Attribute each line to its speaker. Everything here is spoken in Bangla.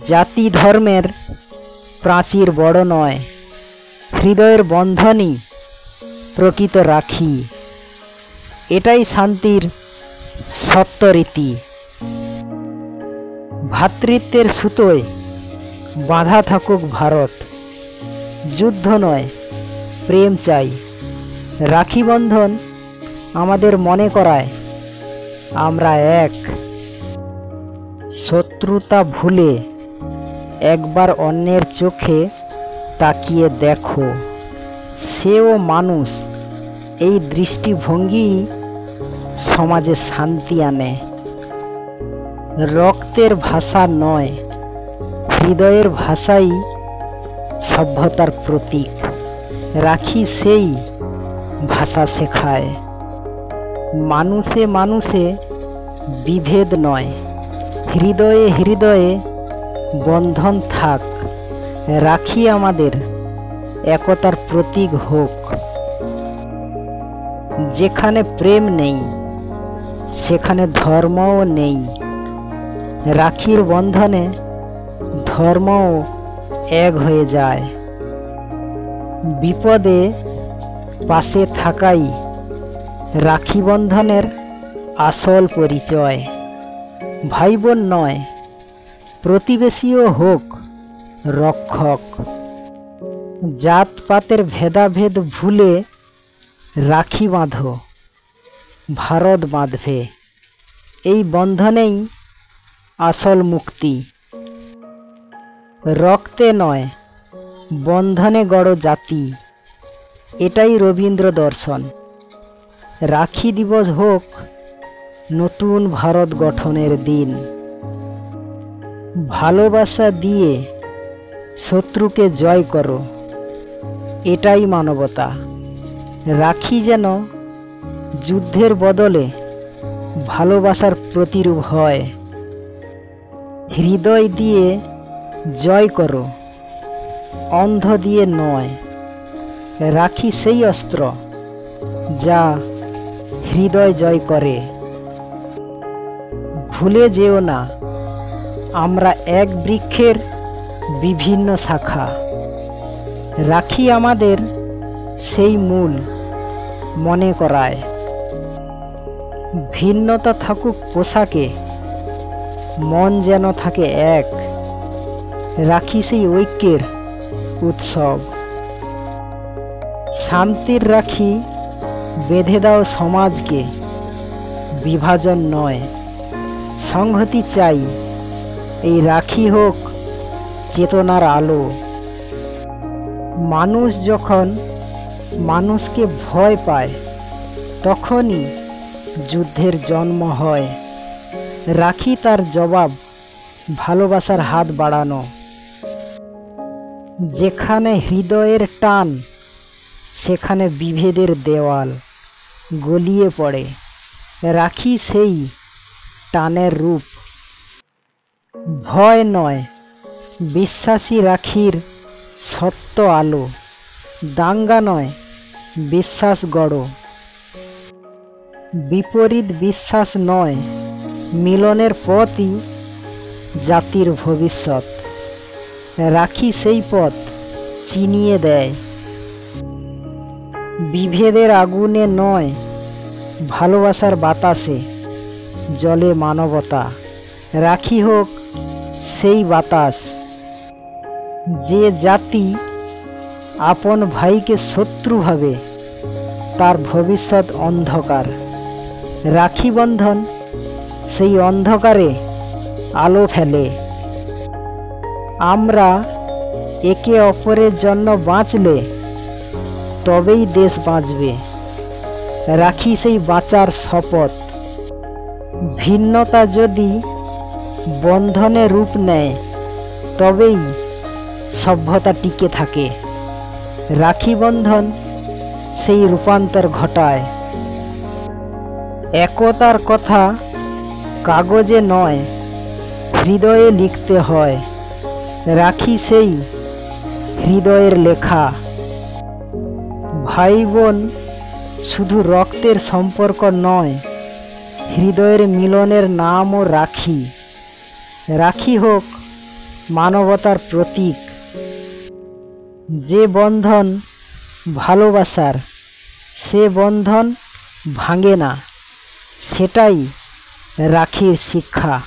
Speaker 1: জাতি ধর্মের প্রাচীর বড় নয়, হৃদয়ের বন্ধনই প্রকৃত রাখি। এটাই শান্তির সত্য রীতি। ভ্রাতৃত্বের সুতোয় বাঁধা থাকুক ভারত, যুদ্ধ নয় প্রেম চাই। রাখি বন্ধন আমাদের মনে করায় আমরা এক। শত্রুতা ভুলে একবার অন্যের চোখে তাকিয়ে দেখো, সেও মানুষ। এই দৃষ্টিভঙ্গি সমাজে শান্তি আনে। রক্তের ভাষা নয়, হৃদয়ের ভাষাই সভ্যতার প্রতীক। রাখি সেই ভাষা শেখায়। মানুষে মানুষে বিভেদ নয়, হৃদয়ে হৃদয়ে বন্ধন থাক। রাখি আমাদের একতার প্রতীক হোক। যেখানে প্রেম নেই সেখানে ধর্মও নেই। রাখির বন্ধনে ধর্মও এক হয়ে যায়। বিপদে পাশে থাকাই রাখি বন্ধনের আসল পরিচয়। ভাই বোন নয়, প্রতিবেশীও হোক রক্ষক। জাতপাতের ভেদাভেদ ভুলে রাখি বাঁধো, ভারত বাঁধবে। এই বন্ধনেই আসল মুক্তি। রক্তে নয় বন্ধনে গড়ো জাতি, এটাই রবীন্দ্র দর্শন। রাখি দিবস হোক নতুন ভারত গঠনের দিন। ভালোবাসা দিয়ে শত্রুকে জয় করো, এটাই মানবতা। রাখি যেন যুদ্ধের বদলে ভালোবাসার প্রতিরূপ হয়। হৃদয় দিয়ে জয় করো, অন্ধ দিয়ে নয়। রাখি সেই অস্ত্র যা হৃদয় জয় করে। ভুলে যেও না, আমরা এক বৃক্ষের বিভিন্ন শাখা। রাখি আমাদের সেই মূল মনে করায়। ভিন্নতা থাকুক পোশাকে, মন যেন থাকে এক। রাখি সেই ঐক্যের উৎসব। শান্তির রাখি বেঁধে দাও সমাজকে, বিভাজন নয় সংহতি চাই। এই রাখি হোক চেতনার আলো। মানুষ যখন মানুষকে ভয় পায় তখনই যুদ্ধের জন্ম হয়। রাখি তার জবাব, ভালোবাসার হাত বাড়ানো। যেখানে হৃদয়ের টান সেখানে বিভেদের দেওয়াল গলিয়ে পড়ে। রাখি সেই টানের রূপ। ভয় নয় বিশ্বাসী রাখির সত্য আলো। দাঙ্গা নয় বিশ্বাস গড়ো। বিপরীত বিশ্বাস নয়, মিলনের পথই জাতির ভবিষ্যৎ। রাখি সেই পথ চিনিয়ে দেয়। বিভেদের আগুনে নয়, ভালোবাসার বাতাসে জলে মানবতা। রাখি হোক সেই বাতাস। যে জাতি আপন ভাইকে শত্রু ভাবে তার ভবিষ্যৎ অন্ধকার। রাখি বন্ধন সেই অন্ধকারে আলো ফেলে। আমরা একে অপরের জন্য বাঁচলে তবেই দেশ বাঁচবে। রাখি সেই বাঁচার শপথ। ভিন্নতা যদি বন্ধনে রূপ নেয় তবেই সভ্যতা টিকে থাকে। রাখি বন্ধন সেই রূপান্তর ঘটায়। একতার কথা কাগজে নয় হৃদয়ে লিখতে হয়। রাখি সেই হৃদয়ের লেখা। ভাই বোন শুধু রক্তের সম্পর্ক নয়, হৃদয়ের মিলনের নামও রাখি। রাখি হোক মানবতার প্রতীক। যে বন্ধন ভালোবাসার, সে বন্ধন ভাঙে না, সেটাই রাখির শিক্ষা।